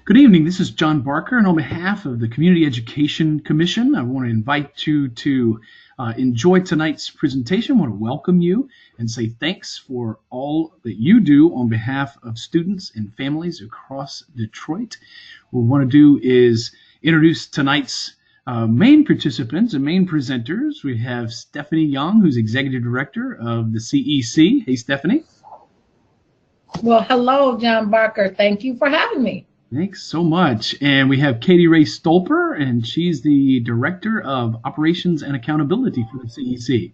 Good evening. This is John Barker, and on behalf of the Community Education Commission, I want to invite you to enjoy tonight's presentation. I want to welcome you and say thanks for all that you do on behalf of students and families across Detroit. What we want to do is introduce tonight's main participants and main presenters. We have Stephanie Young, who's Executive Director of the CEC. Hey, Stephanie. Well, hello, John Barker. Thank you for having me. Thanks so much. And we have Katie Ray Stolper, and she's the Director of Operations and Accountability for the CEC.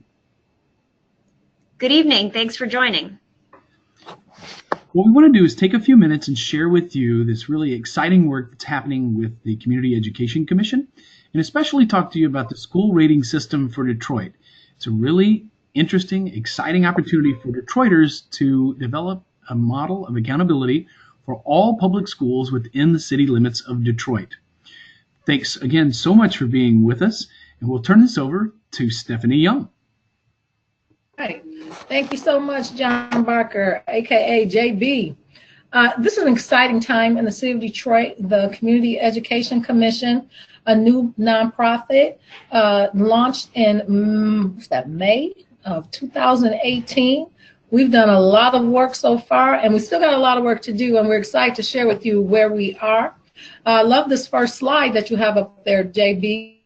Good evening. Thanks for joining. What we want to do is take a few minutes and share with you this really exciting work that's happening with the Community Education Commission, and especially talk to you about the school rating system for Detroit. It's a really interesting, exciting opportunity for Detroiters to develop a model of accountability for all public schools within the city limits of Detroit. Thanks again so much for being with us, and we'll turn this over to Stephanie Young. Right. Thank you so much, John Barker, aka JB. This is an exciting time in the city of Detroit. The Community Education Commission, a new nonprofit, launched in May of 2018. We've done a lot of work so far, and we still got a lot of work to do, and we're excited to share with you where we are. I love this first slide that you have up there, JB.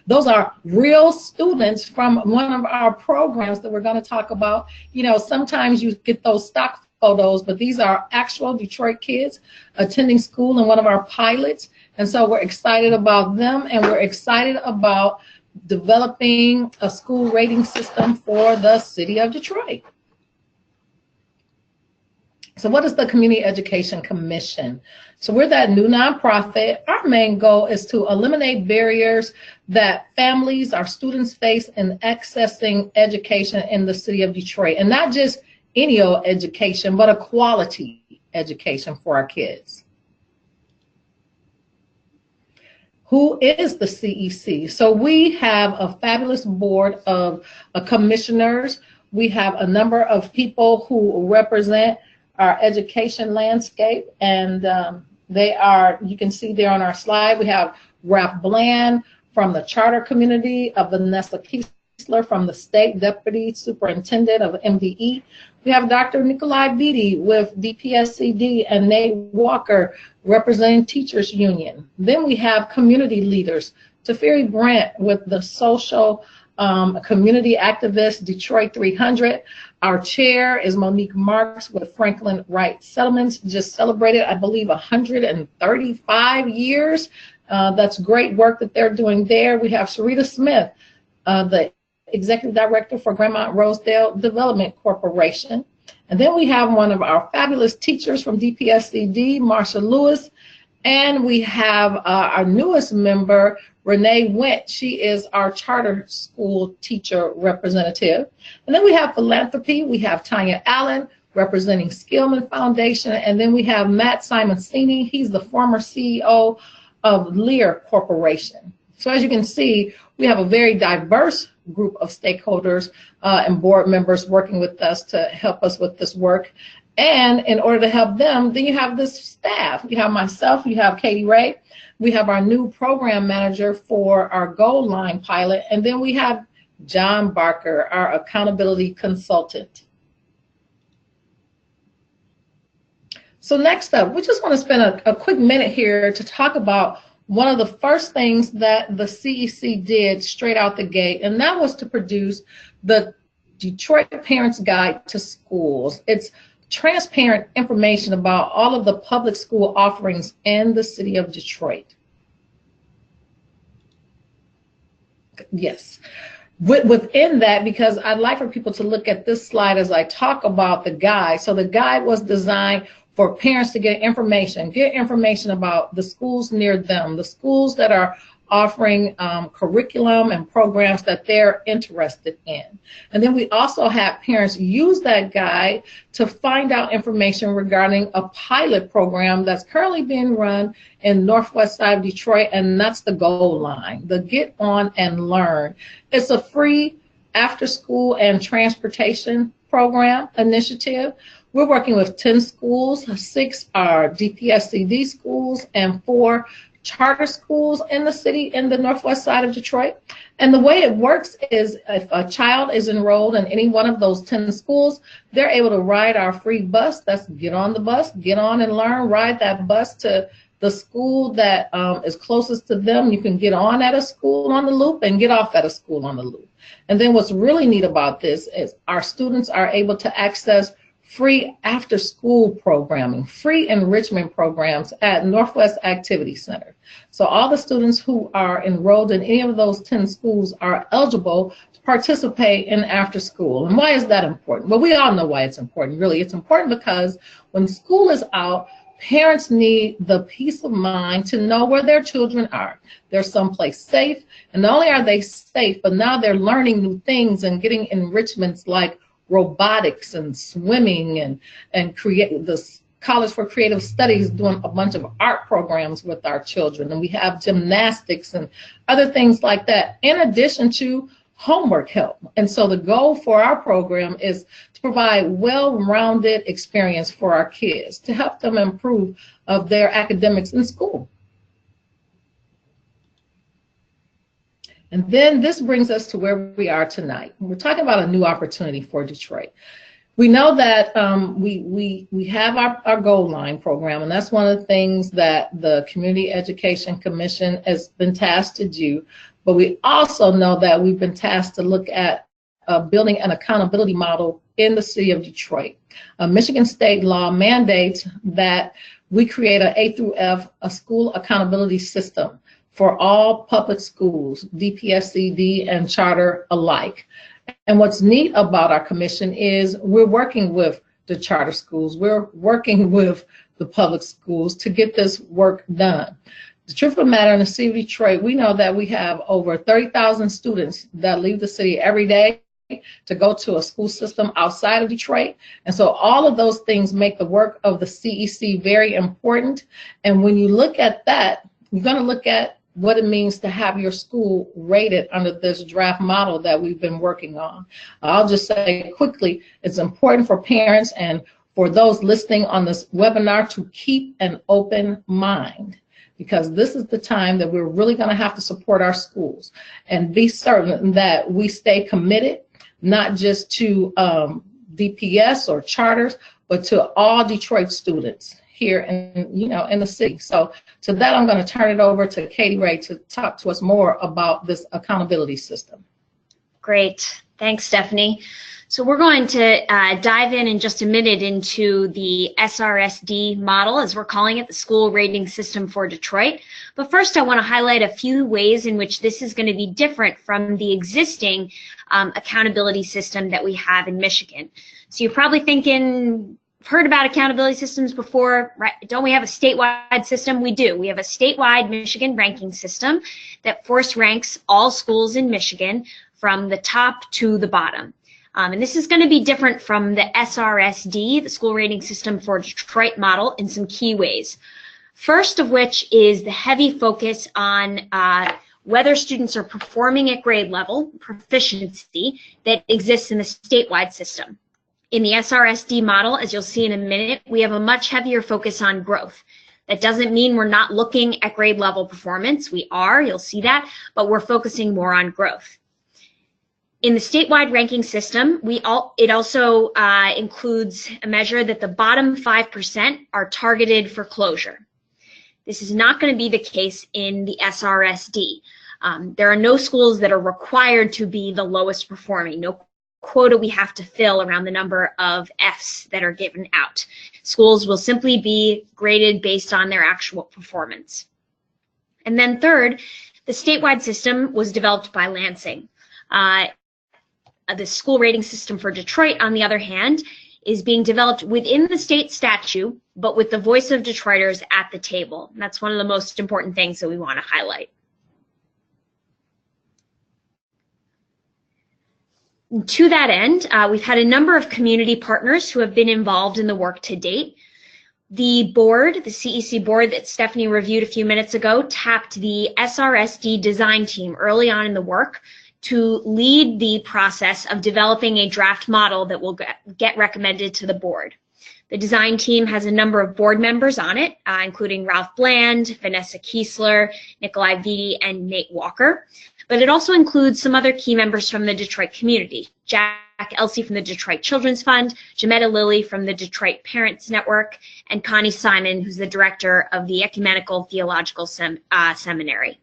Those are real students from one of our programs that we're going to talk about. You know, sometimes you get those stock photos, but these are actual Detroit kids attending school in one of our pilots, and so we're excited about them, and we're excited about developing a school rating system for the city of Detroit. So what is the Community Education Commission? So we're that new nonprofit. Our main goal is to eliminate barriers that families, our students face in accessing education in the city of Detroit. And not just any old education, but a quality education for our kids. Who is the CEC? So we have a fabulous board of commissioners. We have a number of people who represent our education landscape, and they are, you can see there on our slide, we have Ralph Bland from the charter community, of Vanessa Kiesler from the state deputy superintendent of MDE. We have Dr. Nikolai Beatty with DPSCD, and Nate Walker representing Teachers Union. Then we have community leaders, Teferi Brandt with the social community activist Detroit 300. Our chair is Monique Marks with Franklin Wright Settlements, just celebrated, I believe, 135 years. That's great work that they're doing there. We have Sarita Smith, the executive director for Grandmont Rosedale Development Corporation. And then we have one of our fabulous teachers from DPSCD, Marsha Lewis. And we have our newest member, Renee Went. She is our charter school teacher representative. And then we have philanthropy. We have Tanya Allen representing Skillman Foundation. And then we have Matt Simoncini. He's the former CEO of Lear Corporation. So as you can see, we have a very diverse group of stakeholders and board members working with us to help us with this work. And in order to help them, then you have this staff. You have myself, you have Katie Ray, we have our new program manager for our Goal Line pilot, and then we have John Barker, our accountability consultant. So next up, we just want to spend a quick minute here to talk about one of the first things that the CEC did straight out the gate, and that was to produce the Detroit Parents Guide to Schools. It's transparent information about all of the public school offerings in the city of Detroit. Yes. Within that, because I'd like for people to look at this slide as I talk about the guide. So the guide was designed for parents to get information about the schools near them, the schools that are offering curriculum and programs that they're interested in. And then we also have parents use that guide to find out information regarding a pilot program that's currently being run in northwest side of Detroit, and that's the Goal Line, the Get On and Learn. It's a free after school and transportation program initiative We're working with 10 schools, 6 are DPSCD schools, and 4 charter schools in the city in the northwest side of Detroit. And the way it works is if a child is enrolled in any one of those 10 schools, they're able to ride our free bus. That's get on the bus, get on and learn, ride that bus to the school that is closest to them. You can get on at a school on the loop and get off at a school on the loop. And then what's really neat about this is our students are able to access free after-school programming, free enrichment programs at Northwest Activity Center. So all the students who are enrolled in any of those 10 schools are eligible to participate in after-school. And why is that important? Well, we all know why it's important, really. It's important because when school is out, parents need the peace of mind to know where their children are. They're someplace safe, and not only are they safe, but now they're learning new things and getting enrichments like robotics and swimming and create the College for Creative Studies doing a bunch of art programs with our children, and we have gymnastics and other things like that, in addition to homework help. And so the goal for our program is to provide well-rounded experience for our kids to help them improve of their academics in school. And then this brings us to where we are tonight. We're talking about a new opportunity for Detroit. We know that we have our Gold Line program, and that's one of the things that the Community Education Commission has been tasked to do. But we also know that we've been tasked to look at building an accountability model in the city of Detroit. Michigan state law mandates that we create an A through F, a school accountability system for all public schools, DPSCD and charter alike. And what's neat about our commission is we're working with the charter schools, we're working with the public schools to get this work done. The truth of the matter, in the city of Detroit, we know that we have over 30,000 students that leave the city every day to go to a school system outside of Detroit. And so all of those things make the work of the CEC very important. And when you look at that, you're going to look at what it means to have your school rated under this draft model that we've been working on. I'll just say quickly, it's important for parents and for those listening on this webinar to keep an open mind, because this is the time that we're really going to have to support our schools and be certain that we stay committed, not just to DPS or charters, but to all Detroit students here in the city. So to that, I'm going to turn it over to Katie Ray to talk to us more about this accountability system. Great. Thanks, Stephanie. So we're going to dive in just a minute into the SRSD model, as we're calling it, the school rating system for Detroit. But first, I want to highlight a few ways in which this is going to be different from the existing accountability system that we have in Michigan. So you're probably thinking, heard about accountability systems before, right? Don't we have a statewide system? We do. We have a statewide Michigan ranking system that force ranks all schools in Michigan from the top to the bottom. And this is going to be different from the SRSD, the school rating system for Detroit model, in some key ways. First of which is the heavy focus on whether students are performing at grade level, proficiency, that exists in the statewide system. In the SRSD model, as you'll see in a minute, we have a much heavier focus on growth. That doesn't mean we're not looking at grade level performance. We are, you'll see that, but we're focusing more on growth. In the statewide ranking system, it also includes a measure that the bottom 5% are targeted for closure. This is not going to be the case in the SRSD. There are no schools that are required to be the lowest performing, no quota we have to fill around the number of Fs that are given out. Schools will simply be graded based on their actual performance. And then third, the statewide system was developed by Lansing. The school rating system for Detroit, on the other hand, is being developed within the state statute, but with the voice of Detroiters at the table. And that's one of the most important things that we want to highlight. And to that end, we've had a number of community partners who have been involved in the work to date. The board, the CEC board that Stephanie reviewed a few minutes ago, tapped the SRSD design team early on in the work to lead the process of developing a draft model that will get recommended to the board. The design team has a number of board members on it, including Ralph Bland, Vanessa Kiesler, Nikolai Vitti, and Nate Walker. But it also includes some other key members from the Detroit community. Jack Elsey from the Detroit Children's Fund, Jametta Lilly from the Detroit Parents Network, and Connie Simon, who's the director of the Ecumenical Theological Seminary.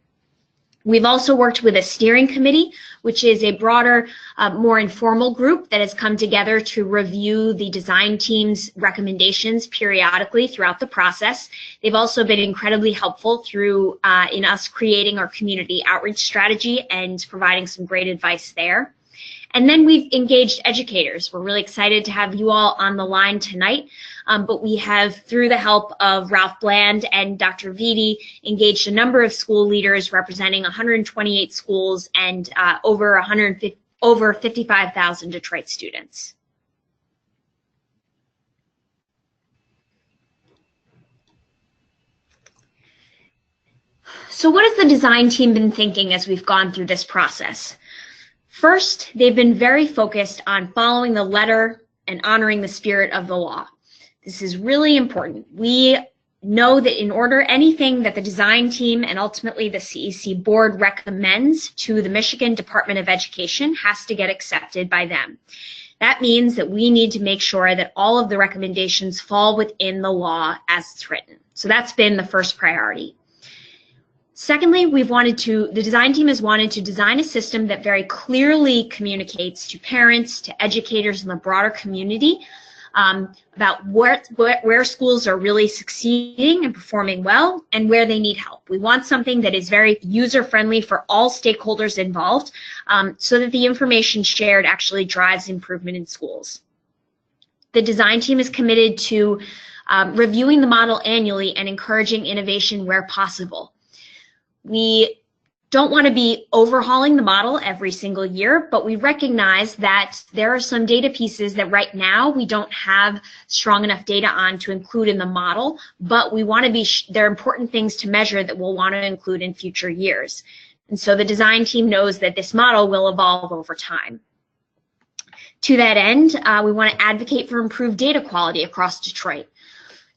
We've also worked with a steering committee, which is a broader, more informal group that has come together to review the design team's recommendations periodically throughout the process. They've also been incredibly helpful through in us creating our community outreach strategy and providing some great advice there. And then we've engaged educators. We're really excited to have you all on the line tonight, but we have, through the help of Ralph Bland and Dr. Vitti, engaged a number of school leaders representing 128 schools and over 55,000 Detroit students. So what has the design team been thinking as we've gone through this process? First, they've been very focused on following the letter and honoring the spirit of the law. This is really important. We know that in order, anything that the design team and ultimately the CEC board recommends to the Michigan Department of Education has to get accepted by them. That means that we need to make sure that all of the recommendations fall within the law as it's written. So that's been the first priority. Secondly, the design team has wanted to design a system that very clearly communicates to parents, to educators in the broader community about where schools are really succeeding and performing well and where they need help. We want something that is very user-friendly for all stakeholders involved so that the information shared actually drives improvement in schools. The design team is committed to reviewing the model annually and encouraging innovation where possible. We don't want to be overhauling the model every single year, but we recognize that there are some data pieces that right now we don't have strong enough data on to include in the model, but we want to be, there are important things to measure that we'll want to include in future years. And so the design team knows that this model will evolve over time. To that end, we want to advocate for improved data quality across Detroit.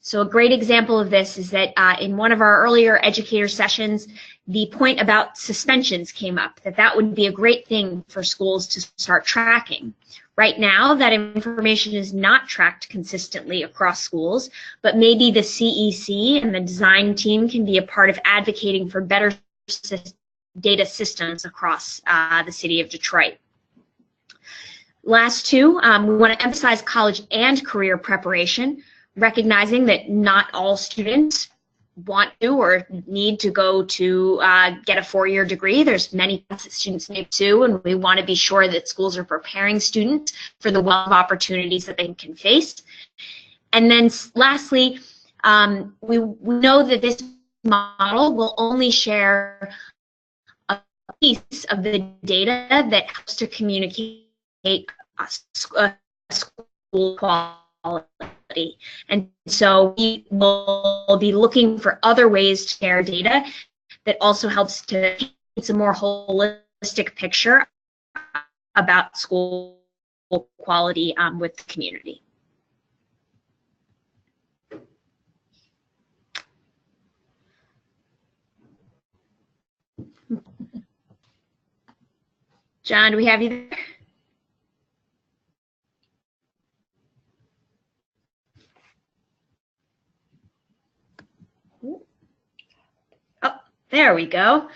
So a great example of this is that in one of our earlier educator sessions, the point about suspensions came up, that would be a great thing for schools to start tracking. Right now, that information is not tracked consistently across schools, but maybe the CEC and the design team can be a part of advocating for better data systems across the city of Detroit. Last two, we want to emphasize college and career preparation, recognizing that not all students want to or need to go to get a four-year degree. There's many that students need to, and we want to be sure that schools are preparing students for the wealth of opportunities that they can face. And then lastly, we know that this model will only share a piece of the data that helps to communicate school quality. And so we will be looking for other ways to share data that also helps to paint a more holistic picture about school quality with the community. John, do we have you there? Oh, there we go.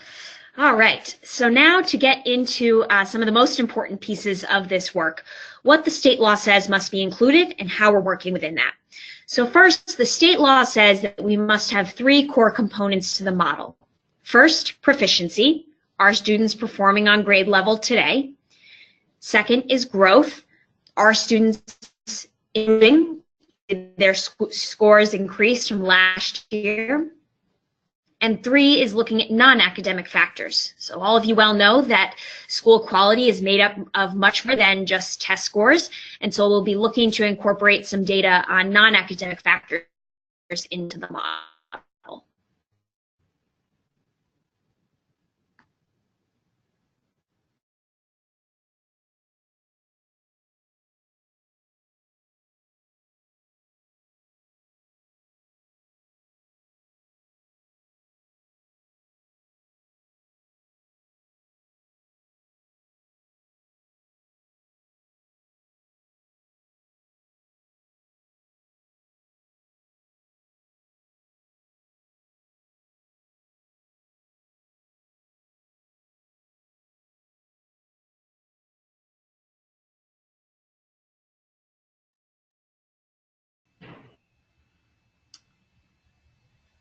All right, so now to get into some of the most important pieces of this work, what the state law says must be included and how we're working within that. So first, the state law says that we must have three core components to the model. First, proficiency. Are students performing on grade level today? Second is growth. Are students improving? Did their scores increase from last year? And three is looking at non-academic factors. So all of you well know that school quality is made up of much more than just test scores. And so we'll be looking to incorporate some data on non-academic factors into the model.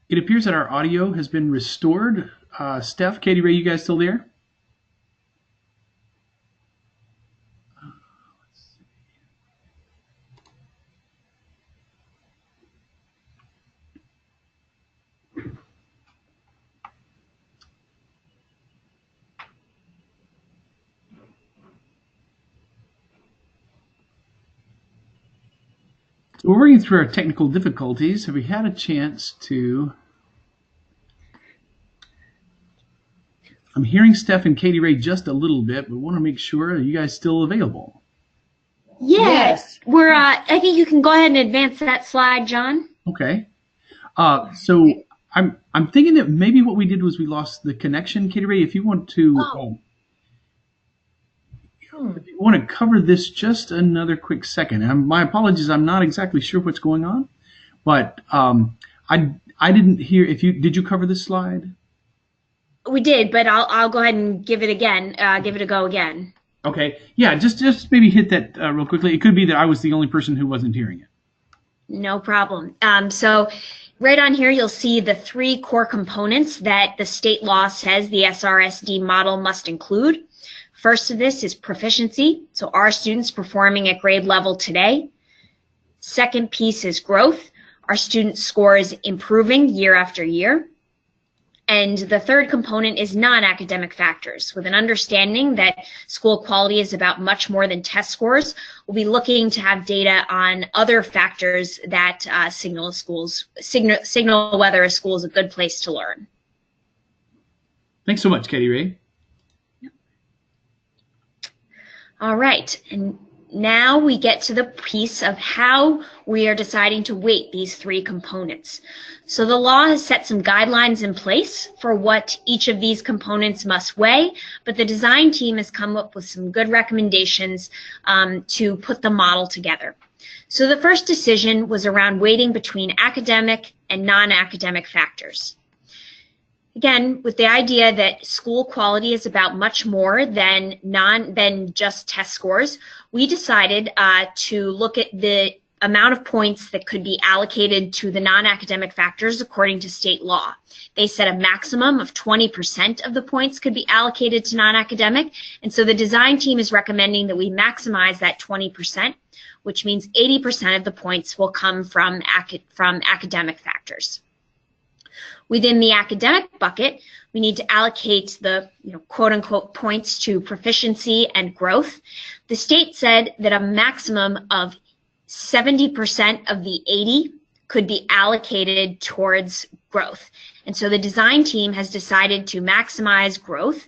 It appears that our audio has been restored. Steph, Katie Ray, you guys still there? So we're working through our technical difficulties. Have we had a chance to... I'm hearing Steph and Katie Ray just a little bit, but want to make sure. Are you guys still available? Yes. We're. I think you can go ahead and advance that slide, John. Okay. So I'm thinking that maybe what we did was we lost the connection, Katie Ray. If you want to... If you want to cover this just another quick second, and my apologies, I'm not exactly sure what's going on, but I didn't hear. Did you cover this slide? We did, but I'll go ahead and give it again. Give it a go again. Okay, yeah, just maybe hit that real quickly. It could be that I was the only person who wasn't hearing it. No problem. So right on here, you'll see the 3 core components that the state law says the SRSD model must include. First of this is proficiency, so are students performing at grade level today? Second piece is growth, are student scores improving year after year? And the third component is non-academic factors. With an understanding that school quality is about much more than test scores, we'll be looking to have data on other factors that signal whether a school is a good place to learn. Thanks so much, Katie Ray. All right, and now we get to the piece of how we are deciding to weight these 3 components. So the law has set some guidelines in place for what each of these components must weigh, but the design team has come up with some good recommendations to put the model together. So the first decision was around weighting between academic and non-academic factors. Again, with the idea that school quality is about much more than just test scores, we decided to look at the amount of points that could be allocated to the non-academic factors according to state law. They said a maximum of 20% of the points could be allocated to non-academic, and so the design team is recommending that we maximize that 20%, which means 80% of the points will come from academic factors. Within the academic bucket, we need to allocate the quote-unquote points to proficiency and growth. The state said that a maximum of 70% of the 80 could be allocated towards growth. And so the design team has decided to maximize growth.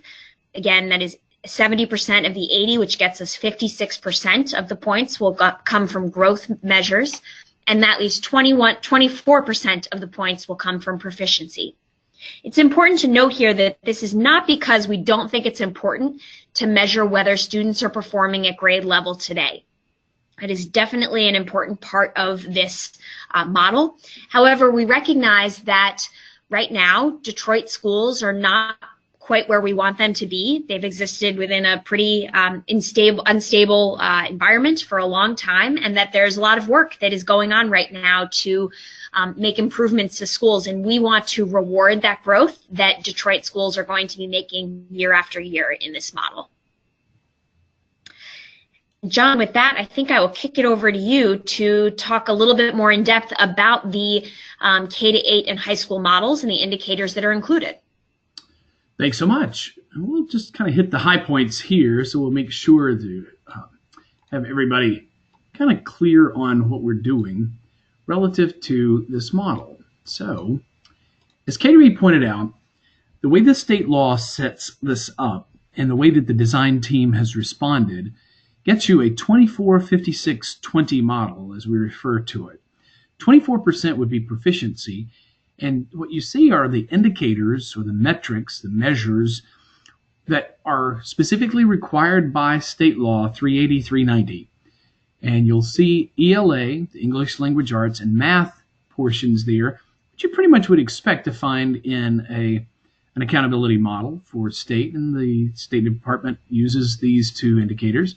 Again, that is 70% of the 80, which gets us 56% of the points will come from growth measures. And that leaves 24% of the points will come from proficiency. It's important to note here that this is not because we don't think it's important to measure whether students are performing at grade level today. It is definitely an important part of this model. However, we recognize that right now, Detroit schools are not quite where we want them to be. They've existed within a pretty unstable environment for a long time, and that there's a lot of work that is going on right now to make improvements to schools, and we want to reward that growth that Detroit schools are going to be making year after year in this model. John, with that, I think I will kick it over to you to talk a little bit more in depth about the K-8 and high school models and the indicators that are included. Thanks so much. And we'll just kind of hit the high points here, so we'll make sure to have everybody kind of clear on what we're doing relative to this model. So, as Katie Ray pointed out, the way the state law sets this up and the way that the design team has responded gets you a 24-56-20 model, as we refer to it. 24% would be proficiency, and what you see are the indicators or the metrics, the measures that are specifically required by state law 380, 390. And you'll see ELA, the English Language Arts, and math portions there, which you pretty much would expect to find in an accountability model for state, and the State Department uses these 2 indicators.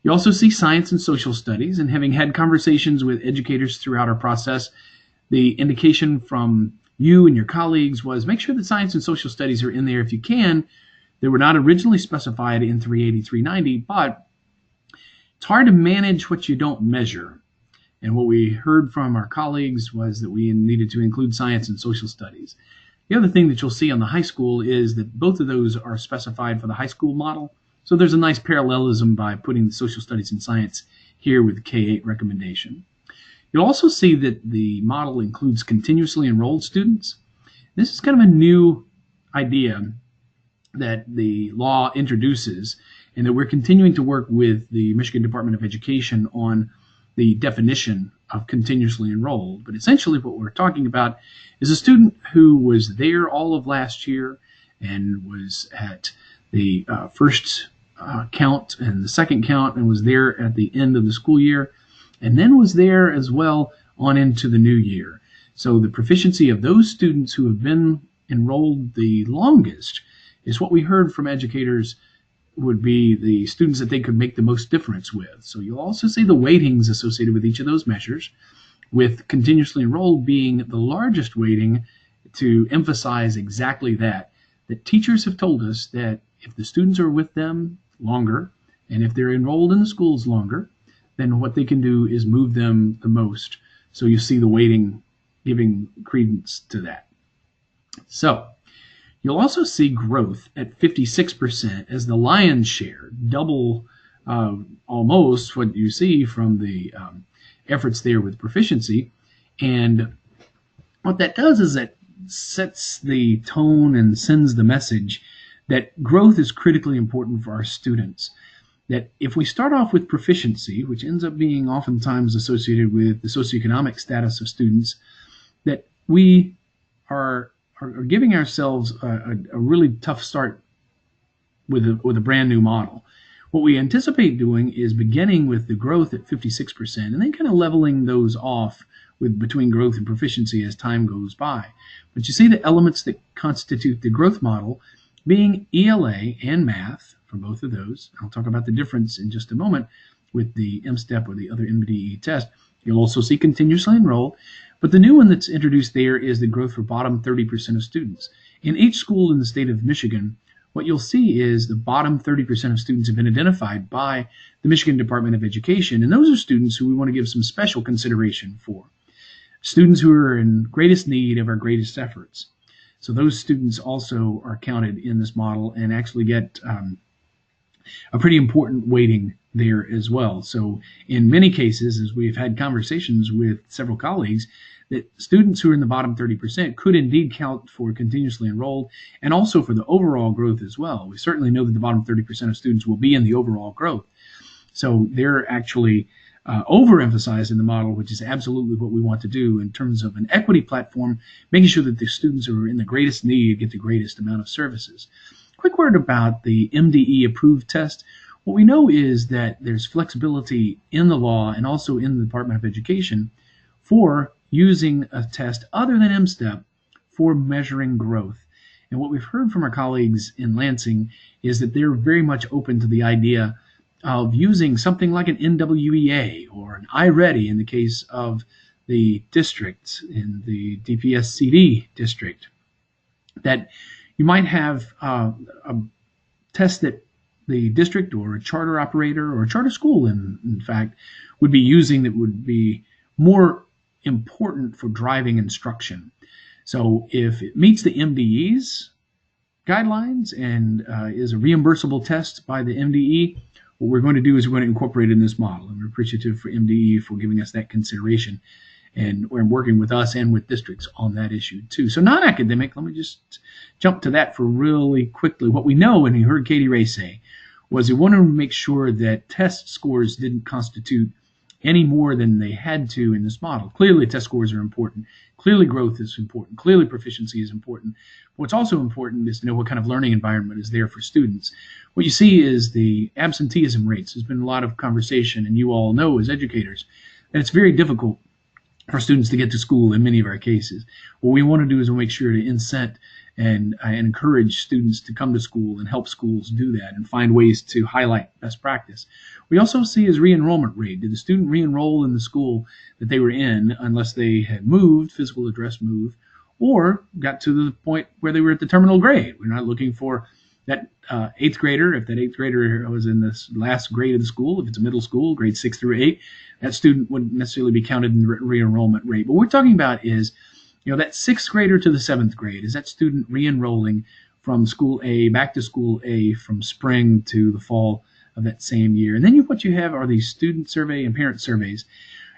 You also see science and social studies, and having had conversations with educators throughout our process, the indication from you and your colleagues was make sure that science and social studies are in there if you can. They were not originally specified in 380, 390, but it's hard to manage what you don't measure. And what we heard from our colleagues was that we needed to include science and social studies. The other thing that you'll see on the high school is that both of those are specified for the high school model. So there's a nice parallelism by putting the social studies and science here with the K-8 recommendation. You'll also see that the model includes continuously enrolled students. This is kind of a new idea that the law introduces, and that we're continuing to work with the Michigan Department of Education on the definition of continuously enrolled. But essentially what we're talking about is a student who was there all of last year and was at the first count and the second count and was there at the end of the school year, and then was there as well on into the new year. So the proficiency of those students who have been enrolled the longest is what we heard from educators would be the students that they could make the most difference with. So you'll also see the weightings associated with each of those measures, with continuously enrolled being the largest weighting to emphasize exactly that teachers have told us that if the students are with them longer, and if they're enrolled in the schools longer, then what they can do is move them the most. So you see the weighting giving credence to that. So you'll also see growth at 56% as the lion's share, double almost what you see from the efforts there with proficiency. And what that does is that sets the tone and sends the message that growth is critically important for our students. That if we start off with proficiency, which ends up being oftentimes associated with the socioeconomic status of students, that we are giving ourselves a really tough start with a brand new model. What we anticipate doing is beginning with the growth at 56% and then kind of leveling those off with between growth and proficiency as time goes by. But you see the elements that constitute the growth model being ELA and math for both of those. I'll talk about the difference in just a moment with the M-STEP or the other MDE test. You'll also see continuously enrolled. But the new one that's introduced there is the growth for bottom 30% of students. In each school in the state of Michigan, what you'll see is the bottom 30% of students have been identified by the Michigan Department of Education, and those are students who we want to give some special consideration for. Students who are in greatest need of our greatest efforts. So those students also are counted in this model and actually get a pretty important weighting there as well. So in many cases, as we've had conversations with several colleagues, that students who are in the bottom 30% could indeed count for continuously enrolled and also for the overall growth as well. We certainly know that the bottom 30% of students will be in the overall growth. So they're actually overemphasized in the model, which is absolutely what we want to do in terms of an equity platform, making sure that the students who are in the greatest need get the greatest amount of services. Quick word about the MDE approved test. What we know is that there's flexibility in the law and also in the Department of Education for using a test other than M-STEP for measuring growth. And what we've heard from our colleagues in Lansing is that they're very much open to the idea of using something like an NWEA or an iReady in the case of the district, in the DPS-CD district, that you might have a test that the district or a charter operator or a charter school, in fact, would be using that would be more important for driving instruction. So if it meets the MDE's guidelines and is a reimbursable test by the MDE, what we're going to do is we're going to incorporate it in this model. And we're appreciative for MDE for giving us that consideration. And we're working with us and with districts on that issue too. So non-academic, let me just jump to that for really quickly. What we know, and you heard Katie Ray say, was we wanted to make sure that test scores didn't constitute any more than they had to in this model. Clearly, test scores are important. Clearly, growth is important. Clearly, proficiency is important. What's also important is to know what kind of learning environment is there for students. What you see is the absenteeism rates. There's been a lot of conversation, and you all know as educators that it's very difficult for students to get to school in many of our cases. What we want to do is we'll make sure to incent and encourage students to come to school and help schools do that and find ways to highlight best practice. We also see as re-enrollment rate. Did the student re-enroll in the school that they were in unless they had moved, physical address move, or got to the point where they were at the terminal grade. We're not looking for that eighth grader. If that eighth grader was in this last grade of the school, if it's a middle school, grade 6 through 8, that student wouldn't necessarily be counted in the re-enrollment rate. But what we're talking about is, that sixth grader to the seventh grade. Is that student re-enrolling from school A back to school A from spring to the fall of that same year? And then what you have are these student survey and parent surveys.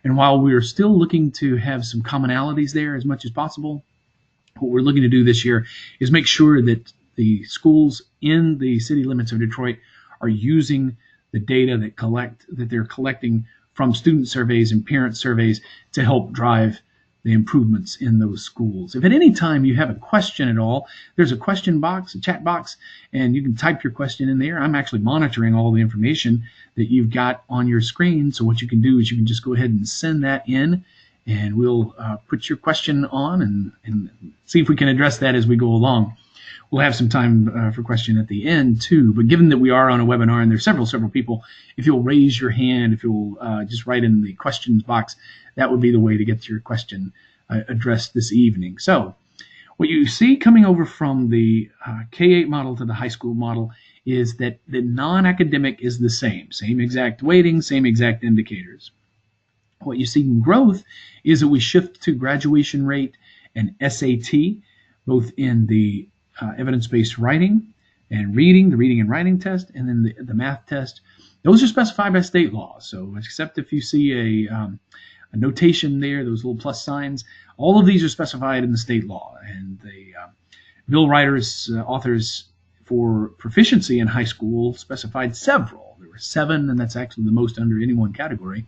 And while we're still looking to have some commonalities there as much as possible, what we're looking to do this year is make sure that the schools in the city limits of Detroit are using the data that they're collecting from student surveys and parent surveys to help drive the improvements in those schools. If at any time you have a question at all, there's a question box, a chat box, and you can type your question in there. I'm actually monitoring all the information that you've got on your screen. So what you can do is you can just go ahead and send that in, and we'll put your question on and see if we can address that as we go along. We'll have some time for question at the end too, but given that we are on a webinar and there's several people, if you'll raise your hand, if you'll just write in the questions box, that would be the way to get your question addressed this evening. So what you see coming over from the K-8 model to the high school model is that the non-academic is the same exact weighting, same exact indicators. What you see in growth is that we shift to graduation rate and SAT, both in the evidence-based writing and reading, the reading and writing test, and then the math test. Those are specified by state law. So except if you see a notation there, those little plus signs, all of these are specified in the state law. And the bill writers, authors for proficiency in high school specified several. There were 7, and that's actually the most under any one category,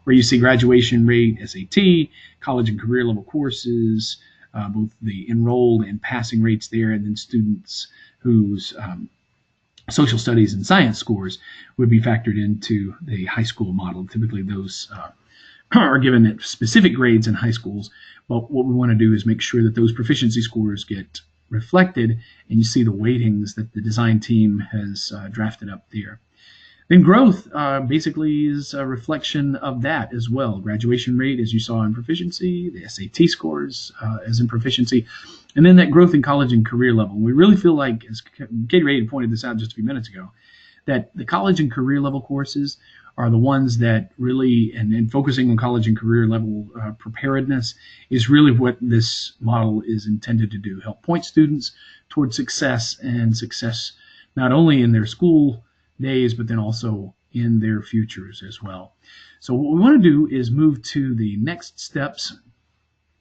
where you see graduation rate, SAT, college and career level courses, both the enrolled and passing rates there, and then students whose social studies and science scores would be factored into the high school model. Typically those are given at specific grades in high schools, but what we want to do is make sure that those proficiency scores get reflected, and you see the weightings that the design team has drafted up there. Then growth basically is a reflection of that as well. Graduation rate, as you saw in proficiency, the SAT scores as in proficiency, and then that growth in college and career level. We really feel like, as Katie Ray pointed this out just a few minutes ago, that the college and career level courses are the ones that really, and focusing on college and career level preparedness is really what this model is intended to do, help point students towards success, and success not only in their school days, but then also in their futures as well. So what we want to do is move to the next steps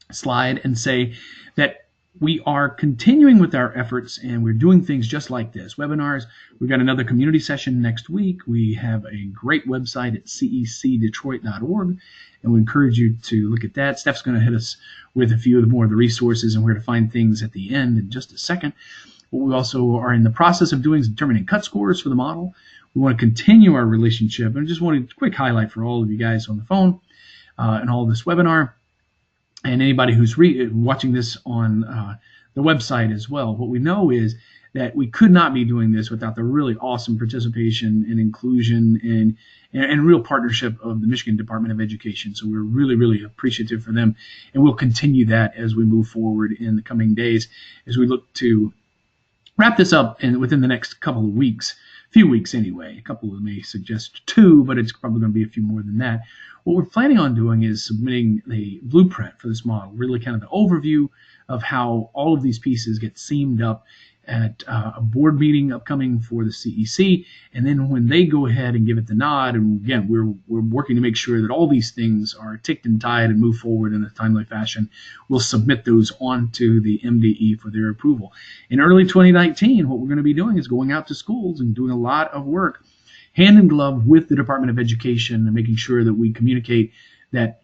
slide and say that we are continuing with our efforts, and we're doing things just like this. Webinars, we've got another community session next week. We have a great website at cecdetroit.org, and we encourage you to look at that. Steph's going to hit us with a few more of the resources and where to find things at the end in just a second. What we also are in the process of doing is determining cut scores for the model. We want to continue our relationship, and just wanted a quick highlight for all of you guys on the phone and all of this webinar, and anybody who's watching this on the website as well. What we know is that we could not be doing this without the really awesome participation and inclusion and real partnership of the Michigan Department of Education. So we're really, really appreciative for them, and we'll continue that as we move forward in the coming days as we look to wrap this up within the next couple of weeks, few weeks anyway. A couple of may suggest 2, but it's probably going to be a few more than that. What we're planning on doing is submitting the blueprint for this model, really kind of the overview of how all of these pieces get seamed up at a board meeting upcoming for the CEC, and then when they go ahead and give it the nod, and again, we're working to make sure that all these things are ticked and tied and move forward in a timely fashion, we'll submit those onto the MDE for their approval. In early 2019, what we're going to be doing is going out to schools and doing a lot of work hand in glove with the Department of Education and making sure that we communicate that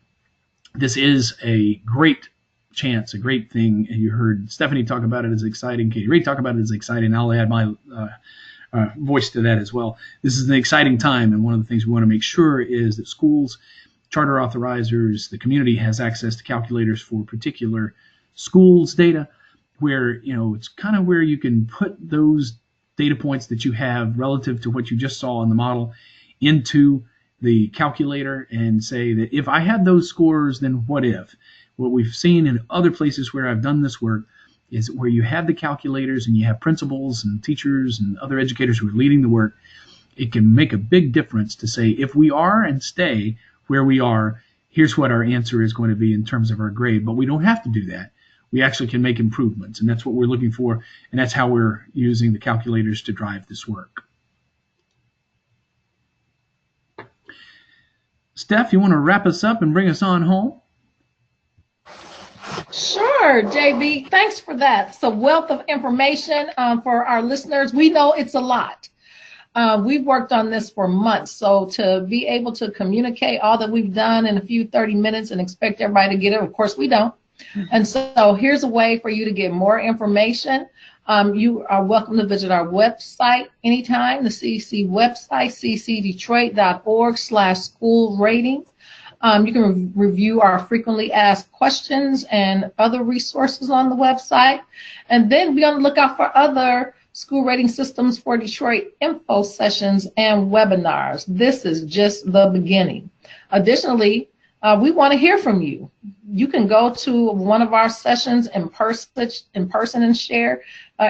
this is a great chance, a great thing. And you heard Stephanie talk about it as exciting, Katie Ray talk about it as exciting. I'll add my voice to that as well. This is an exciting time, and one of the things we want to make sure is that schools, charter authorizers, the community has access to calculators for particular schools' data, where it's kind of where you can put those data points that you have relative to what you just saw in the model into the calculator and say that if I had those scores, then what if? what we've seen in other places where I've done this work is where you have the calculators and you have principals and teachers and other educators who are leading the work, it can make a big difference to say, if we are and stay where we are, here's what our answer is going to be in terms of our grade. But we don't have to do that. We actually can make improvements, and that's what we're looking for, and that's how we're using the calculators to drive this work. Steph, you want to wrap us up and bring us on home? Sure, JB. Thanks for that. It's a wealth of information for our listeners. We know it's a lot. We've worked on this for months, so to be able to communicate all that we've done in a few 30 minutes and expect everybody to get it, of course we don't. And so here's a way for you to get more information. You are welcome to visit our website anytime, the CEC website, ccdetroit.org/school ratings. You can review our frequently asked questions and other resources on the website. And then be on the lookout for other School Rating Systems for Detroit info sessions and webinars. This is just the beginning. Additionally, we want to hear from you. You can go to one of our sessions in person and share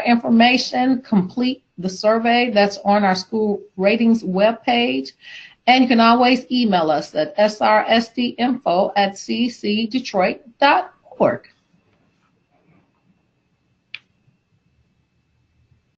information, complete the survey that's on our School Ratings webpage. And you can always email us at srsdinfo@ccdetroit.org.